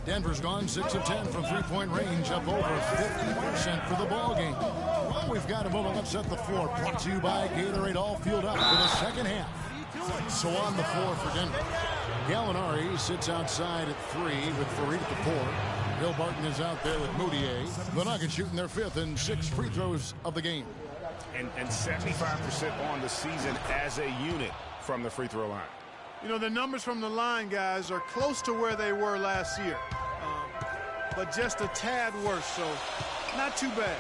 Denver's gone 6 of 10 from three-point range, up over 50% for the ball game. Well, we've got a moment. Let's set the floor. Brought to you by Gatorade. All fueled up for the second half. So on the floor for Denver, Gallinari sits outside at 3 with Farid at the 4. Bill Barton is out there with Moutier. The Nuggets shooting their 5th and 6th free throws of the game. And 75% on the season as a unit from the free throw line. You know, the numbers from the line, guys, are close to where they were last year. But just a tad worse, so not too bad.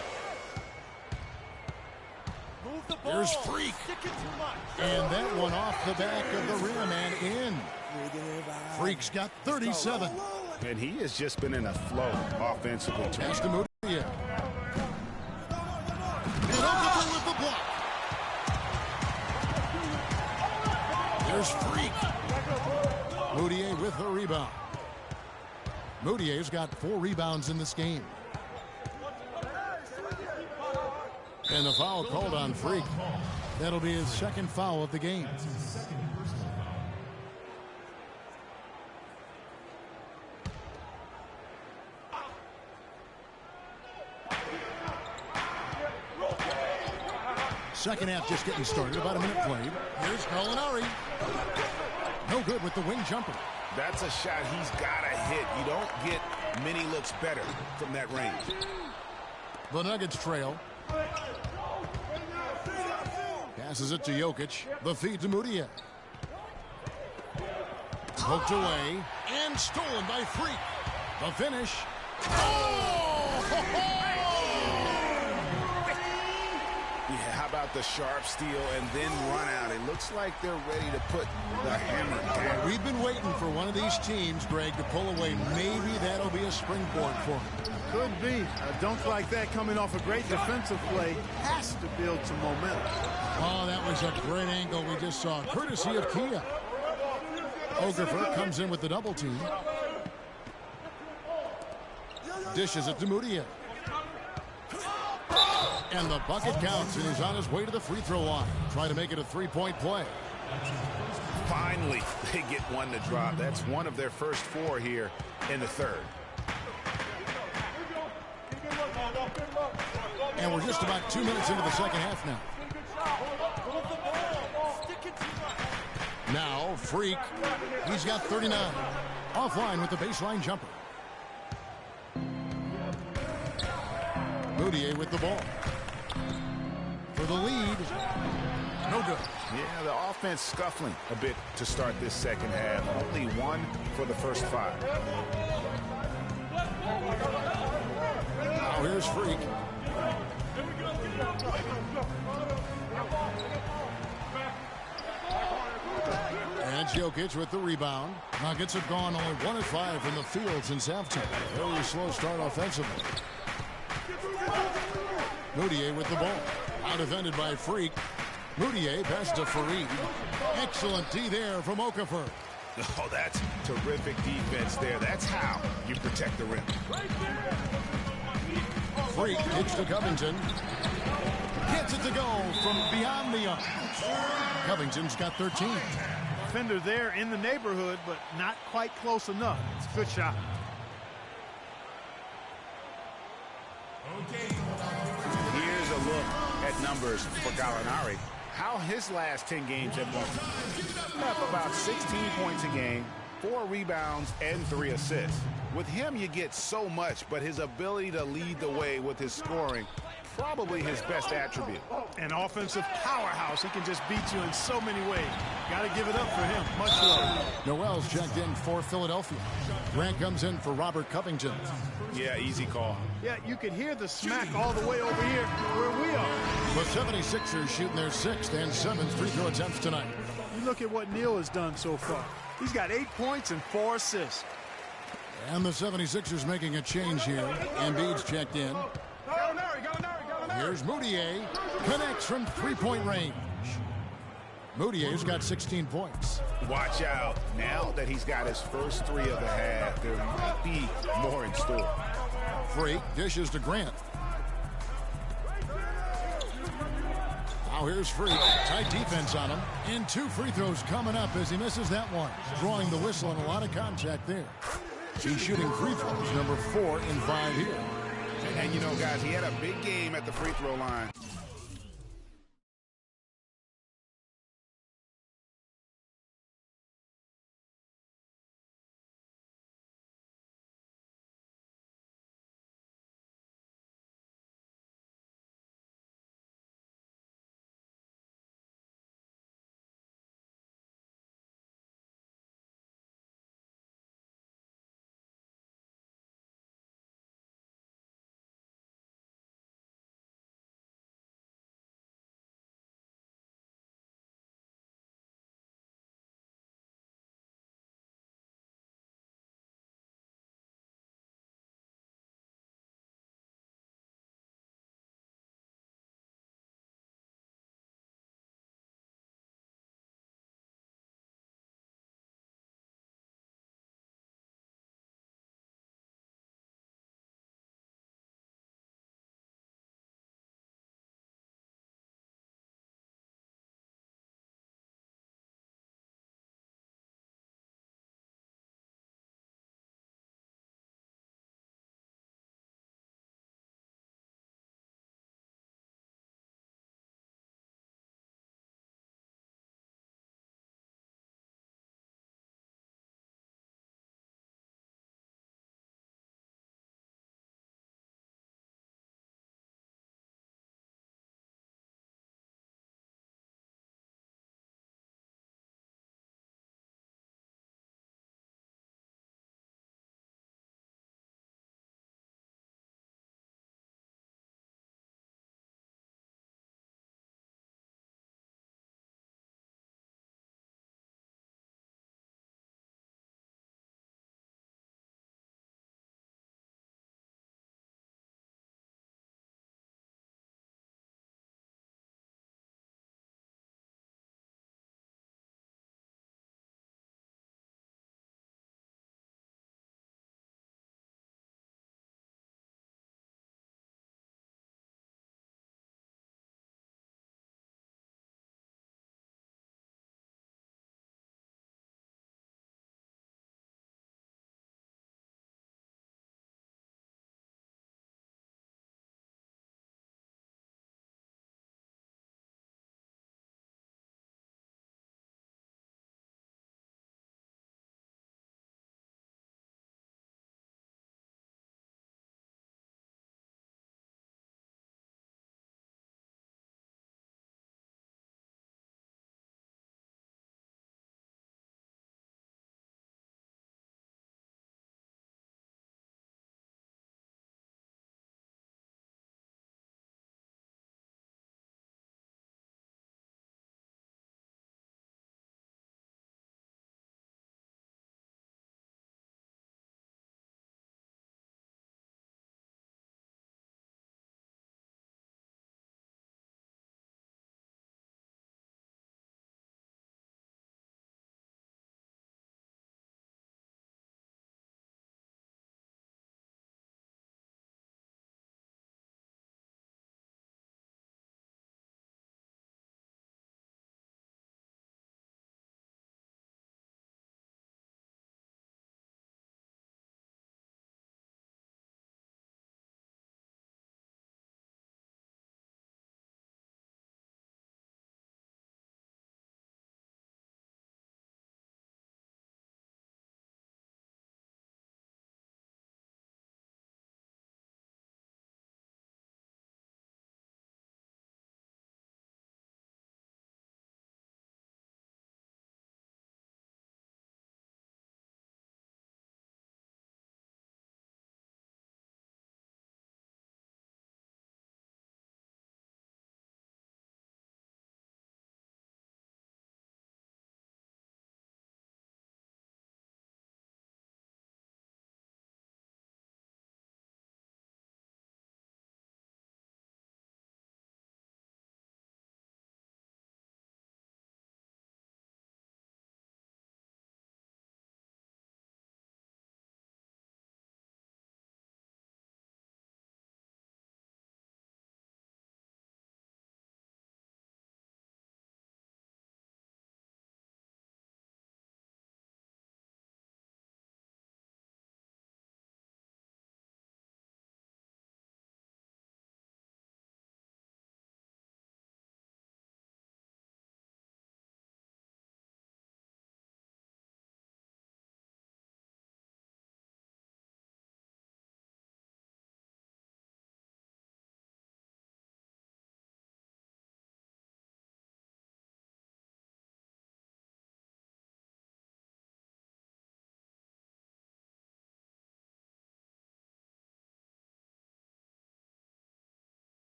Here's Freak. And that one off the back of the rim and in. Freak's got 37. And he has just been in a flow offensively. Pass to Moutier. And Okafor with the block. There's Freak. Moutier with the rebound. Moutier's got 4 rebounds in this game. And the foul called on Freak. That'll be his 2nd foul of the game. Second half just getting started. About a minute played. Here's Gallinari. No good with the wing jumper. That's a shot he's got to hit. You don't get many looks better from that range. The Nuggets trail. Passes it to Jokic. The feed to Moutier. Poked away and stolen by Freak. The finish. Yeah, how about the sharp steal and then run out? It looks like they're ready to put the hammer down. We've been waiting for one of these teams, Greg, to pull away. Maybe that'll be a springboard for them. Could be. A dunk like that coming off a great defensive play has to build some momentum. Oh, that was a great angle we just saw, courtesy of Kia. Okafor comes in with the double team. Dishes it to Moutier. And the bucket counts, and he's on his way to the free throw line. Try to make it a 3-point play. Finally, they get one to drop. That's one of their first 4 here in the 3rd. And we're just about 2 minutes into the second half now. Now, Freak. He's got 39. Offline with the baseline jumper. Moutier with the ball. For the lead. No good. Yeah, the offense scuffling a bit to start this second half. Only 1 for the first 5. Now here's Freak. And Jokic with the rebound. Nuggets have gone only 1 of 5 from the field since halftime. Very slow start offensively. Moutier with the ball. Out defended by Freak. Moutier pass to Farid. Excellent D there from Okafor. Oh, that's terrific defense there. That's how you protect the rim. Freak kicks to Covington. Gets it to go from beyond the arc. Covington's got 13. Defender there in the neighborhood, but not quite close enough. It's a good shot. Here's a look at numbers for Gallinari. How his last 10 games have gone. Up about 16 points a game, 4 rebounds, and 3 assists. With him, you get so much, but his ability to lead the way with his scoring, probably his best attribute. An offensive powerhouse. He can just beat you in so many ways. Got to give it up for him. Much love. Noel's checked in for Philadelphia. Grant comes in for Robert Covington. Yeah, easy call. Yeah, you can hear the smack all the way over here where we are. The 76ers shooting their 6th and 7th free throw attempts tonight. You look at what Neal has done so far. He's got 8 points and 4 assists. And the 76ers making a change here. Embiid's checked in. Here's Moutier. Connects from 3-point range. Moutier's got 16 points. Watch out. Now that he's got his first 3 of the half, there might be more in store. Freak dishes to Grant. Now here's Freak. Tight defense on him. And 2 free throws coming up as he misses that one. Drawing the whistle and a lot of contact there. He's shooting free throws, number 4 in 5 here. And you know, guys, he had a big game at the free throw line.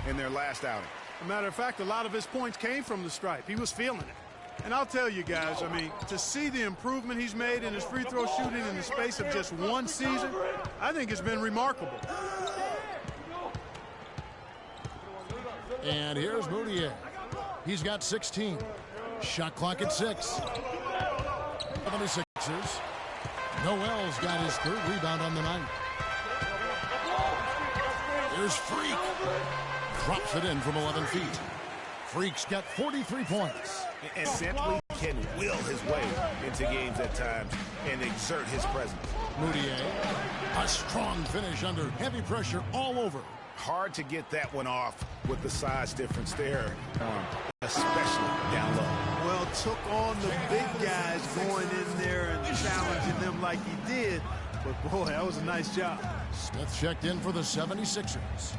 in their last outing. As a matter of fact, a lot of his points came from the stripe. He was feeling it. And I'll tell you guys, I mean, to see the improvement he's made in his free throw shooting in the space of just one season, I think it's been remarkable. And here's Moutier. He's got 16. Shot clock at 6. 76ers. Noel's got his third rebound on the night. Here's Freak. Drops it in from 11 feet. Freak's got 43 points. And simply can will his way into games at times and exert his presence. Moutier. A strong finish under heavy pressure all over. Hard to get that one off with the size difference there, especially down low. Well, took on the big guys going in there and challenging them like he did. But, boy, that was a nice job. Smith checked in for the 76ers.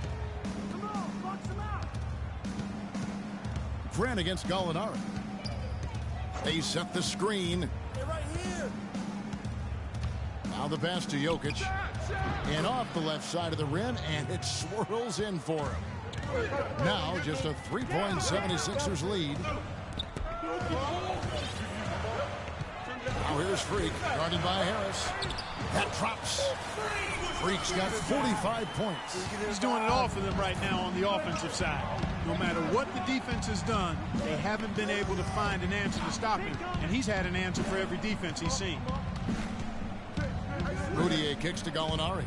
Grant against Gallinari. They set the screen. Now the pass to Jokic. And off the left side of the rim, and it swirls in for him. Now just a 3-point 76ers lead. Now here's Freak, guarded by Harris. That drops. Freak's got 45 points. He's doing it all for them right now on the offensive side. No matter what the defense has done, they haven't been able to find an answer to stop him. And he's had an answer for every defense he's seen. Moutier kicks to Gallinari.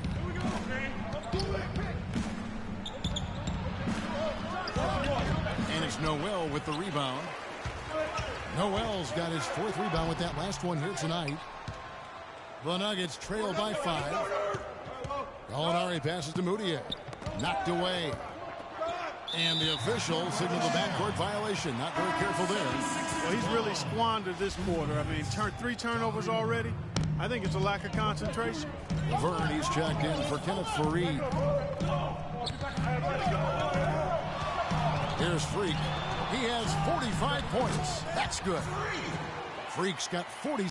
And it's Noel with the rebound. Noel's got his 4th rebound with that last one here tonight. The Nuggets trail by 5. Gallinari passes to Moutier. Knocked away. And the official signaled the backcourt violation. Not very careful there. Well, he's really squandered this quarter. I mean, 3 turnovers already. I think it's a lack of concentration. Vern, he's checked in for Kenneth Fareed. Here's Freak. He has 45 points. That's good. Freak's got 40.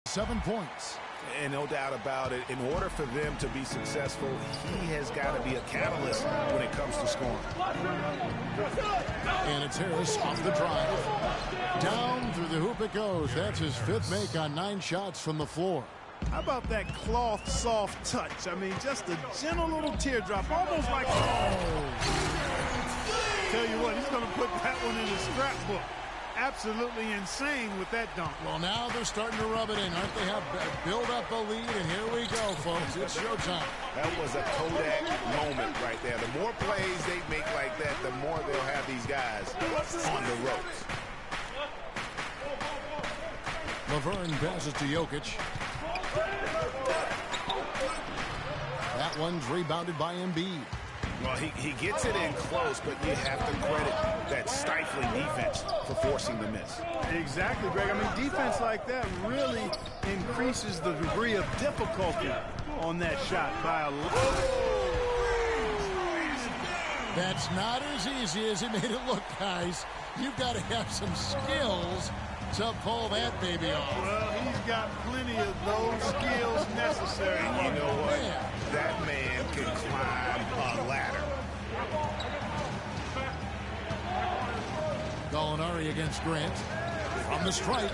Seven points. And no doubt about it, in order for them to be successful, he has got to be a catalyst when it comes to scoring. And it's Harris off the drive. Down through the hoop it goes. That's his 5th make on 9 shots from the floor. How about that cloth soft touch? I mean, just a gentle little teardrop, almost like, oh. Tell you what, he's going to put that one in his scrapbook. Absolutely insane with that dunk. Well, now they're starting to rub it in. Aren't they? Have build up a lead, and here we go, folks. It's showtime. That was a Kodak moment right there. The more plays they make like that, the more they'll have these guys on the ropes. Laverne passes to Jokic. That one's rebounded by Embiid. Well, he gets it in close, but you have to credit that stifling defense for forcing the miss. Exactly, Greg. I mean, defense like that really increases the degree of difficulty on that shot by a lot. That's not as easy as he made it look, guys. You've got to have some skills to pull that baby off. Well, he's got plenty of those skills necessary. And you know what? That man can climb a ladder. Gallinari against Grant. From the strike.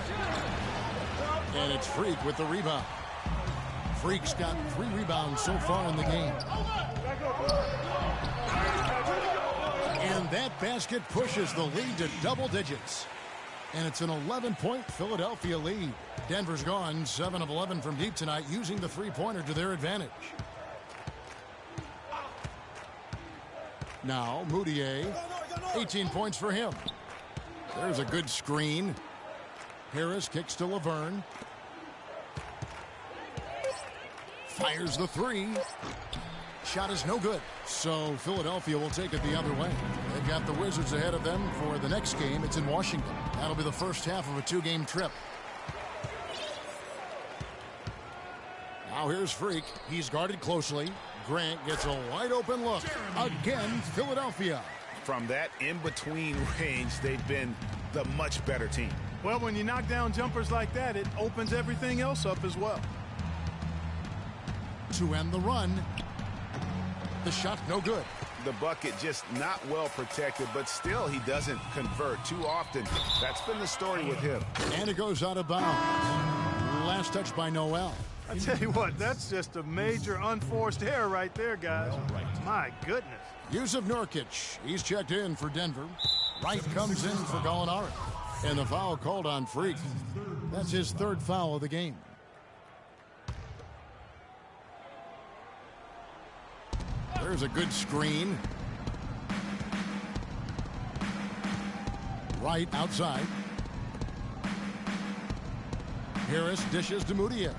And it's Freak with the rebound. Freak's got 3 rebounds so far in the game. And that basket pushes the lead to double digits. And it's an 11-point Philadelphia lead. Denver's gone 7 of 11 from deep tonight, using the 3-pointer to their advantage. Now, Moutier, 18 points for him. There's a good screen. Harris kicks to Laverne. Fires the 3. Shot is no good. So Philadelphia will take it the other way. They've got the Wizards ahead of them for the next game. It's in Washington. That'll be the first half of a 2-game trip. Now here's Freak. He's guarded closely. Grant gets a wide open look. Again, Philadelphia. From that in-between range, they've been the much better team. Well, when you knock down jumpers like that, it opens everything else up as well. To end the run. The shot no good. The bucket just not well protected, but still he doesn't convert too often. That's been the story with him. And it goes out of bounds. Last touch by Noel. I tell you what, that's just a major unforced error right there, guys. My goodness. Yusuf Nurkic. He's checked in for Denver. Wright comes in for Gallinari. And the foul called on Freak. That's his third foul of the game. There's a good screen. Wright outside. Harris dishes to Moutier.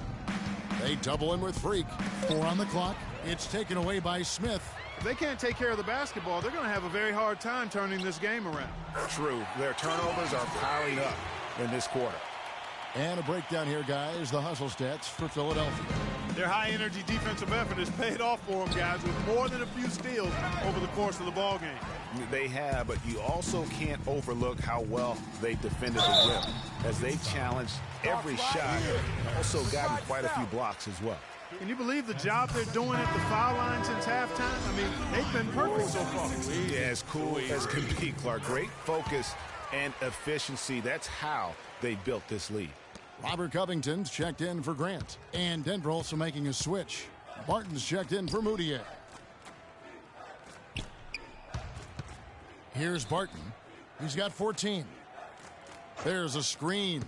They double in with Freak. 4 on the clock. It's taken away by Smith. If they can't take care of the basketball, they're going to have a very hard time turning this game around. True. Their turnovers are piling up in this quarter. And a breakdown here, guys. The hustle stats for Philadelphia. Their high-energy defensive effort has paid off for them, guys, with more than a few steals over the course of the ball game. They have, but you also can't overlook how well they defended the rim as they challenged every shot, also gotten quite a few blocks as well. Can you believe the job they're doing at the foul line since halftime? I mean, they've been perfect so far. Yeah, as cool as can be, Clark. Great focus and efficiency. That's how they built this lead. Robert Covington's checked in for Grant. And Denver also making a switch. Barton's checked in for Moutier. Here's Barton. He's got 14. There's a screen.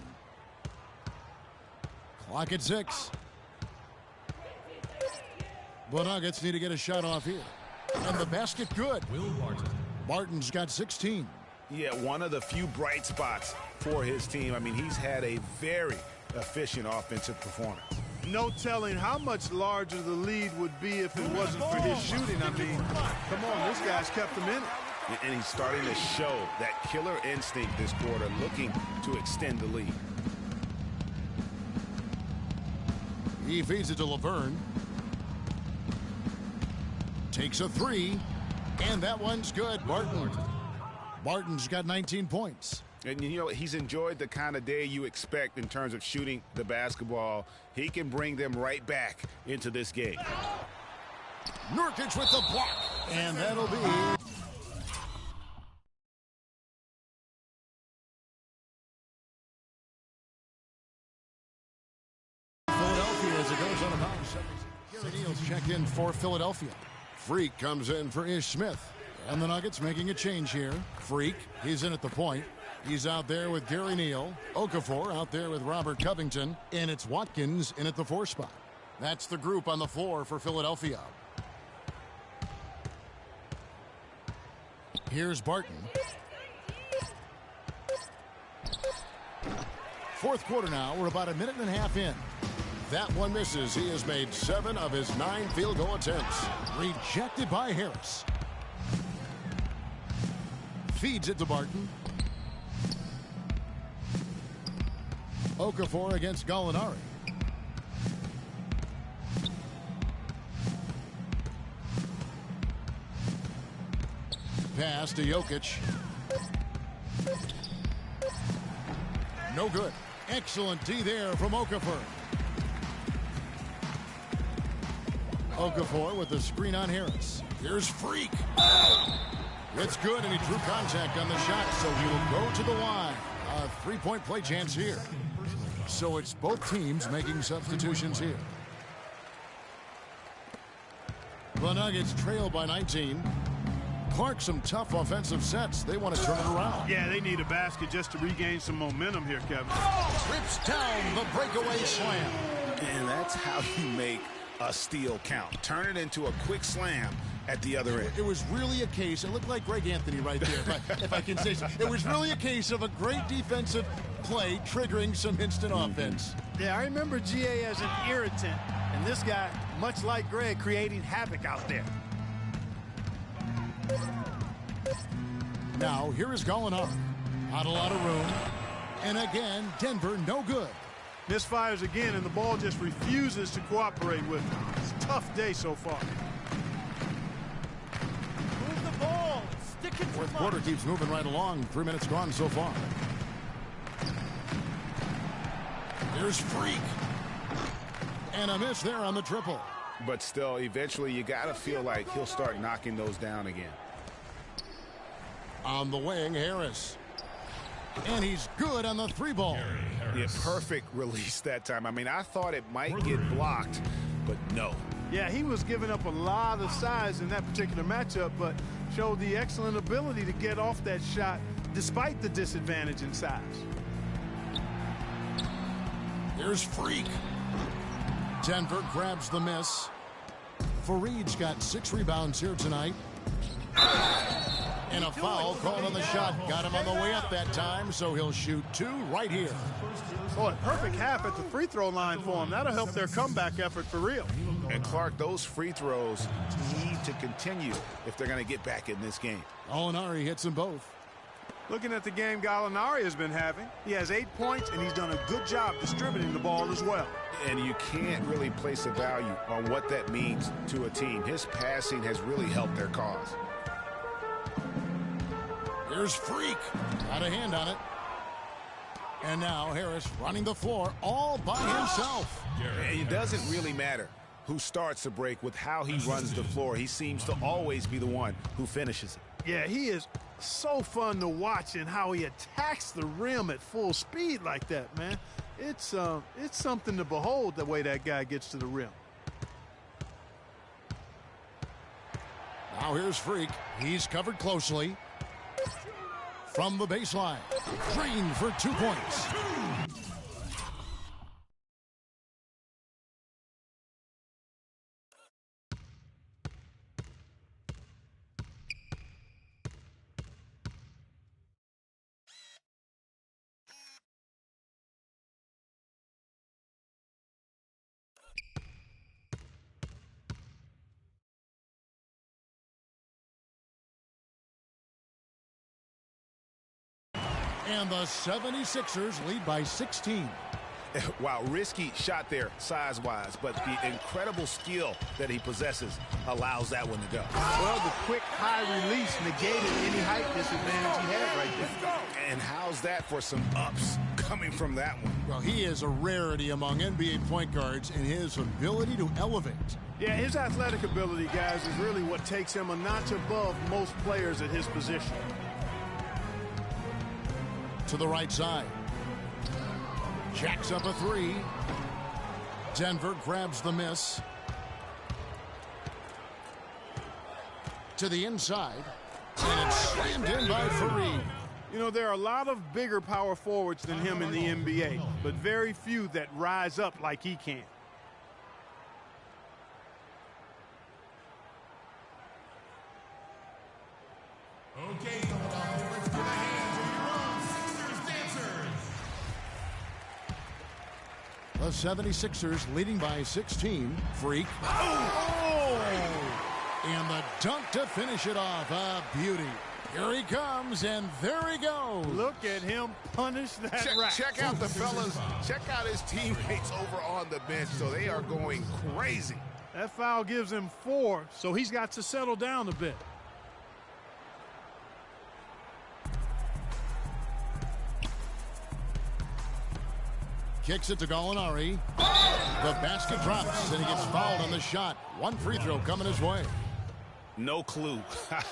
Clock at 6. The Nuggets need to get a shot off here. And the basket good. Will Barton. Barton's got 16. Yeah, one of the few bright spots for his team. I mean, he's had a very efficient offensive performance. No telling how much larger the lead would be if it wasn't for his shooting. I mean, come on, this guy's kept them in it. And he's starting to show that killer instinct this quarter, looking to extend the lead. He feeds it to Laverne. Takes a 3. And that one's good. Barton's got 19 points. And, you know, he's enjoyed the kind of day you expect in terms of shooting the basketball. He can bring them right back into this game. Nurkic with the block. And that'll be... Philadelphia as it goes on about 17. Gary Neal's checked in for Philadelphia. Freak comes in for Ish Smith. And the Nuggets making a change here. Freak, he's in at the point. He's out there with Gary Neal. Okafor out there with Robert Covington. And it's Watkins in at the 4 spot. That's the group on the floor for Philadelphia. Here's Barton. Fourth quarter now. We're about a minute and a half in. That one misses. He has made 7 of his 9 field goal attempts. Rejected by Harris. Feeds it to Barton. Okafor against Gallinari. Pass to Jokic. No good. Excellent D there from Okafor. Okafor with the screen on Harris. Here's Freak. It's good, and he drew contact on the shot, so he will go to the line. A 3-point play chance here. So it's both teams making substitutions here. The Nuggets trail by 19. Clark, some tough offensive sets. They want to turn it around. Yeah, they need a basket just to regain some momentum here, Kevin. Trips down the breakaway slam. And that's how you make a steal count. Turn it into a quick slam at the other end. It was really a case, it looked like Greg Anthony right there, if I can say so. It was really a case of a great defensive play triggering some instant offense. Yeah, I remember GA as an irritant, and this guy, much like Greg, creating havoc out there. Now, here is Gallinari. Not a lot of room. And again, Denver no good. Misfires again, and the ball just refuses to cooperate with him. It's a tough day so far. Move the ball. Stick it. Fourth quarter keeps moving right along. 3 minutes gone so far. Here's Freak. And a miss there on the triple. But still, eventually you got to feel like he'll start knocking those down again. On the wing, Harris. And he's good on the 3-ball. Yeah, perfect release that time. I mean, I thought it might get blocked, but no. Yeah, he was giving up a lot of size in that particular matchup, but showed the excellent ability to get off that shot despite the disadvantage in size. Here's Freak. Denver grabs the miss. Fareed's got 6 rebounds here tonight. And a foul called on the shot. Got him on the way up that time, so he'll shoot 2 right here. Boy, perfect half at the free throw line for him. That'll help their comeback effort for real. And Clark, those free throws need to continue if they're going to get back in this game. Gallinari hits them both. Looking at the game Gallinari has been having, he has 8 points, and he's done a good job distributing the ball as well. And you can't really place a value on what that means to a team. His passing has really helped their cause. Here's Freak. Got a hand on it. And now Harris running the floor all by himself. And it doesn't really matter who starts the break with how he runs the floor. He seems to always be the one who finishes it. Yeah, he is so fun to watch and how he attacks the rim at full speed like that, man. It's something to behold the way that guy gets to the rim. Now here's Freak. He's covered closely. From the baseline. Drained for 2 points. And the 76ers lead by 16. Wow, risky shot there size-wise, but the incredible skill that he possesses allows that one to go. Well, the quick high release negated any height disadvantage he had right there. And how's that for some ups coming from that one? Well, he is a rarity among NBA point guards in his ability to elevate. Yeah, his athletic ability, guys, is really what takes him a notch above most players at his position. To the right side. Jacks up a 3. Denver grabs the miss. To the inside. And it's slammed in by Fareed. You know, there are a lot of bigger power forwards than him in the NBA, but very few that rise up like he can. Okay, let's get a hand to your Sixers dancers. The 76ers leading by 16. Freak. Oh! And the dunk to finish it off. A beauty. Here he comes, and there he goes. Look at him punish that rack. Check out the fellas. Check out his teammates over on the bench. So they are going crazy. That foul gives him 4, so he's got to settle down a bit. Kicks it to Gallinari. The basket drops, and he gets fouled on the shot. One free throw coming his way. No clue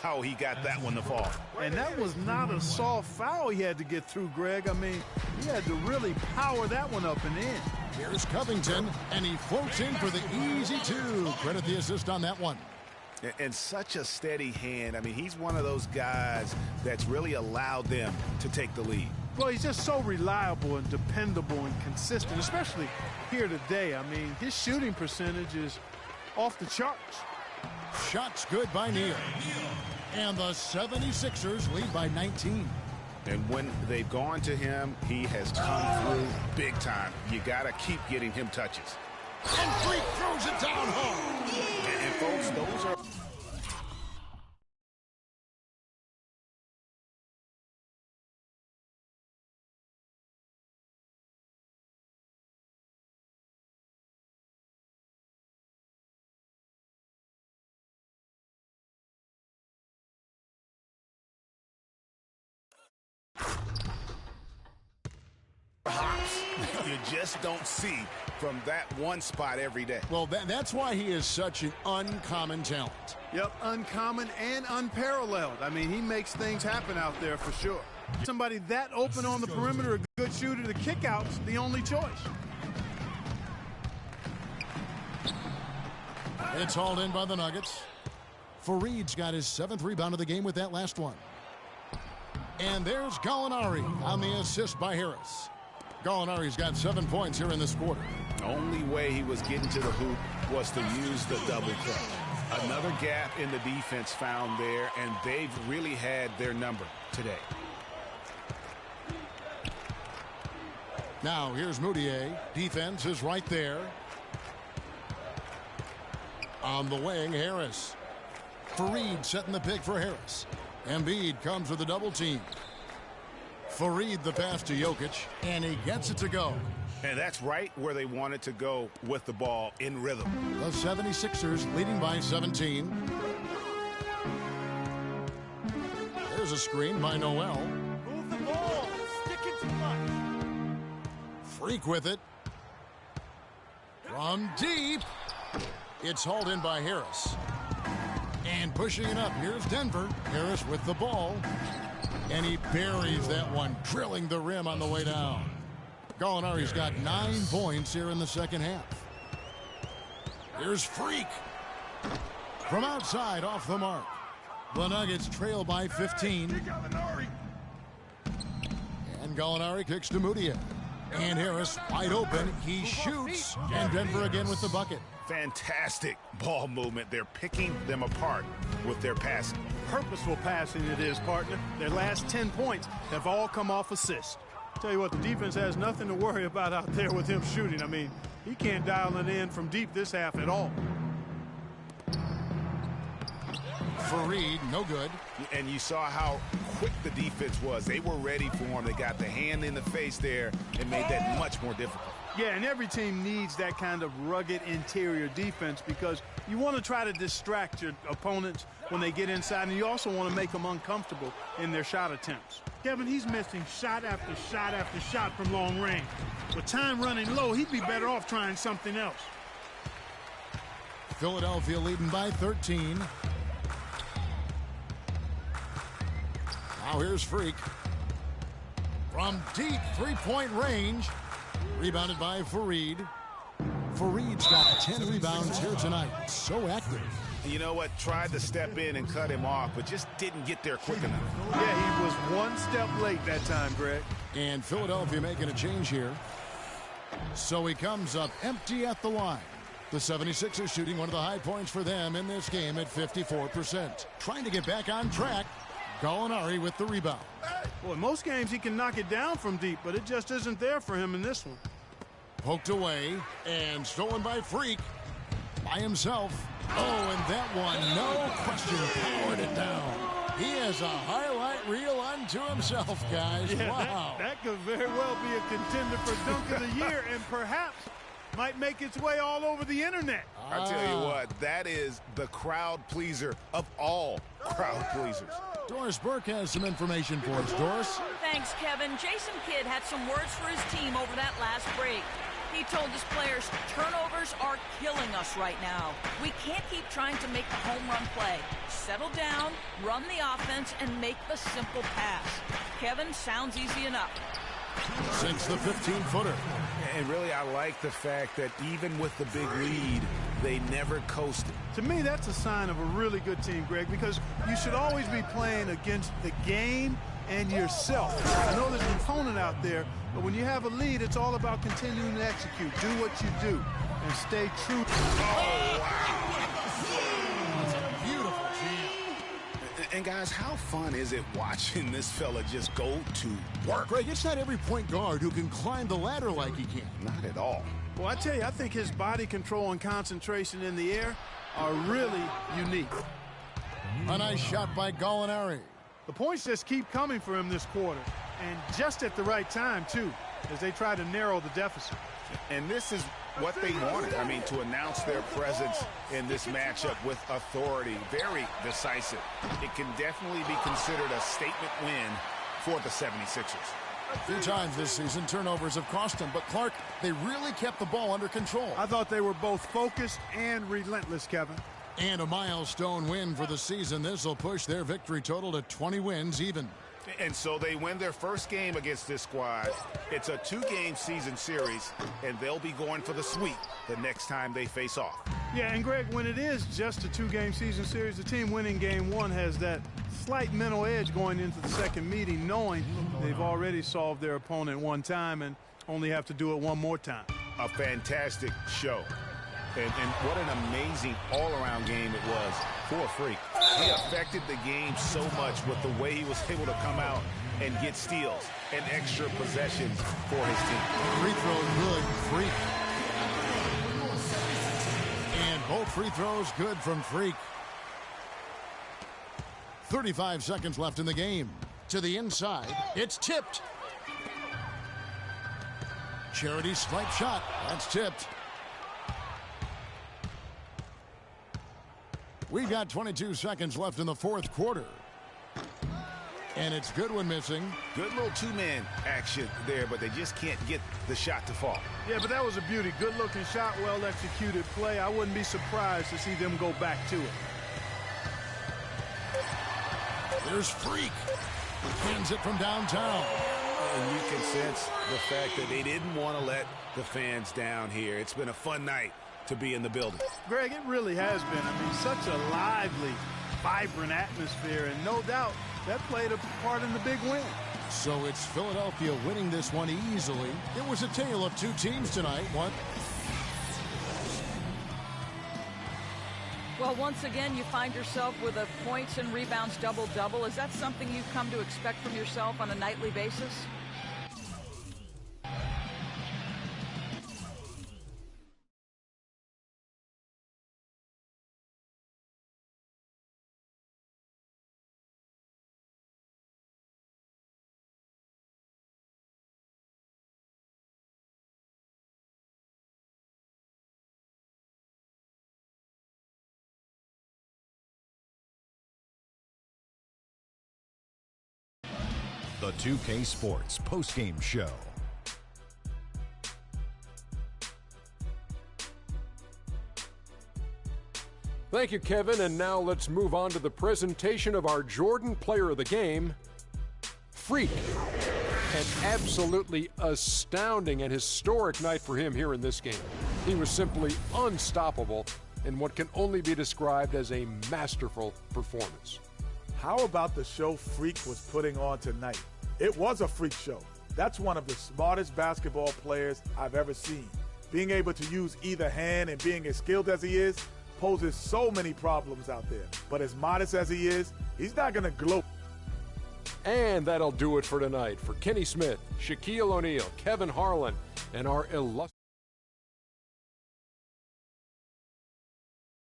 how he got that one to fall. And that was not a soft foul he had to get through, Greg. I mean, he had to really power that one up and in. Here's Covington, and he floats in for the easy 2. Credit the assist on that one. And such a steady hand. I mean, he's one of those guys that's really allowed them to take the lead. Well, he's just so reliable and dependable and consistent, especially here today. I mean, his shooting percentage is off the charts. Shots good by Neal. And the 76ers lead by 19. And when they've gone to him, he has come through big time. You got to keep getting him touches. And Freak throws it down home. And folks, those are hops you just don't see from that one spot every day. Well, that's why he is such an uncommon talent. Yep, uncommon and unparalleled. I mean, he makes things happen out there for sure. Somebody that open on the perimeter, a good shooter, the kick-out's the only choice. It's hauled in by the Nuggets. Fareed's got his 7th rebound of the game with that last one. And there's Gallinari on the assist by Harris. Gallinari's got 7 points here in this quarter. The only way he was getting to the hoop was to use the double clutch. Another gap in the defense found there, and they've really had their number today. Now here's Moutier. Defense is right there. On the wing, Harris. Fareed setting the pick for Harris. Embiid comes with a double team. Fareed the pass to Jokic, and he gets it to go. And that's right where they wanted to go with the ball in rhythm. The 76ers leading by 17. There's a screen by Noel. Move the ball. Stick it too much. Freak with it. From deep. It's hauled in by Harris. And pushing it up, here's Denver. Harris with the ball. And he buries that one, drilling the rim on the way down. Gallinari's got 9 points here in the second half. Here's Freak. From outside, off the mark. The Nuggets trail by 15. And Gallinari kicks to Moutier. And Harris wide open. He shoots. And Denver again with the bucket. Fantastic ball movement. They're picking them apart with their passing. Purposeful passing it is, partner. Their last 10 points have all come off assists. Tell you what, the defense has nothing to worry about out there with him shooting. I mean, he can't dial it in from deep this half at all. Fareed, no good. And you saw how quick the defense was. They were ready for him. They got the hand in the face there and made that much more difficult. Yeah, and every team needs that kind of rugged interior defense because you want to try to distract your opponents when they get inside, and you also want to make them uncomfortable in their shot attempts. Kevin, he's missing shot after shot after shot from long range. With time running low, he'd be better off trying something else. Philadelphia leading by 13. Now here's Freak. From deep three-point range. Rebounded by Fareed. Fareed's got 10 rebounds here tonight. So active. You know what? Tried to step in and cut him off, but just didn't get there quick enough. Yeah, he was one step late that time, Greg. And Philadelphia making a change here. So he comes up empty at the line. The 76ers shooting one of the high points for them in this game at 54%. Trying to get back on track. Gallinari with the rebound. Boy, most games he can knock it down from deep, but it just isn't there for him in this one. Poked away and stolen by Freak. By himself. Oh, and that one, no question, powered it down. He has a highlight reel unto himself, guys. Yeah, wow. That could very well be a contender for Dunk of the Year and perhaps might make its way all over the internet. I tell you what, that is the crowd pleaser of all crowd pleasers. Doris Burke has some information for us. Doris? Thanks, Kevin. Jason Kidd had some words for his team over that last break. He told his players, turnovers are killing us right now. We can't keep trying to make the home run play. Settle down, run the offense, and make the simple pass. Kevin, sounds easy enough. Since the 15-footer. And really, I like the fact that even with the big lead, they never coasted. To me, that's a sign of a really good team, Greg, because you should always be playing against the game and yourself. I know there's an opponent out there, but when you have a lead, it's all about continuing to execute. Do what you do and stay true. Oh, wow. That's a beautiful jam. And guys, how fun is it watching this fella just go to work? Greg, it's not every point guard who can climb the ladder like he can. Not at all. Well, I tell you, I think his body control and concentration in the air are really unique. A nice shot by Gallinari. The points just keep coming for him this quarter, and just at the right time, too, as they try to narrow the deficit. And this is what they wanted. I mean, to announce their presence in this matchup with authority. Very decisive. It can definitely be considered a statement win for the 76ers. A few times this season, turnovers have cost them, but Clark, they really kept the ball under control. I thought they were both focused and relentless, Kevin. And a milestone win for the season. This will push their victory total to 20 wins even. And so they win their first game against this squad. It's a 2-game season series, and they'll be going for the sweep the next time they face off. Yeah, and Greg, when it is just a 2-game season series, the team winning game 1 has that slight mental edge going into the second meeting, knowing they've already solved their opponent one time and only have to do it one more time. A fantastic show. And what an amazing all-around game it was for Freak. He affected the game so much with the way he was able to come out and get steals and extra possessions for his team. Free throw good, Freak. And both free throws good from Freak. 35 seconds left in the game. To the inside, it's tipped. Charity stripe shot, that's tipped. We've got 22 seconds left in the fourth quarter. And it's Goodwin missing. Good little two-man action there, but they just can't get the shot to fall. Yeah, but that was a beauty. Good-looking shot, well-executed play. I wouldn't be surprised to see them go back to it. There's Freak. Hands it from downtown. And you can sense the fact that they didn't want to let the fans down here. It's been a fun night to be in the building. Greg, it really has been. I mean, such a lively, vibrant atmosphere, and no doubt that played a part in the big win. So it's Philadelphia winning this one easily. It was a tale of two teams tonight. Well, once again, you find yourself with a points and rebounds double-double. Is that something you've come to expect from yourself on a nightly basis? The 2K Sports postgame show. Thank you, Kevin. And now let's move on to the presentation of our Jordan Player of the Game, Freak. An absolutely astounding and historic night for him here in this game. He was simply unstoppable in what can only be described as a masterful performance. How about the show Freak was putting on tonight? It was a freak show. That's one of the smartest basketball players I've ever seen. Being able to use either hand and being as skilled as he is poses so many problems out there. But as modest as he is, he's not going to gloat. And that'll do it for tonight. For Kenny Smith, Shaquille O'Neal, Kevin Harlan, and our illustrious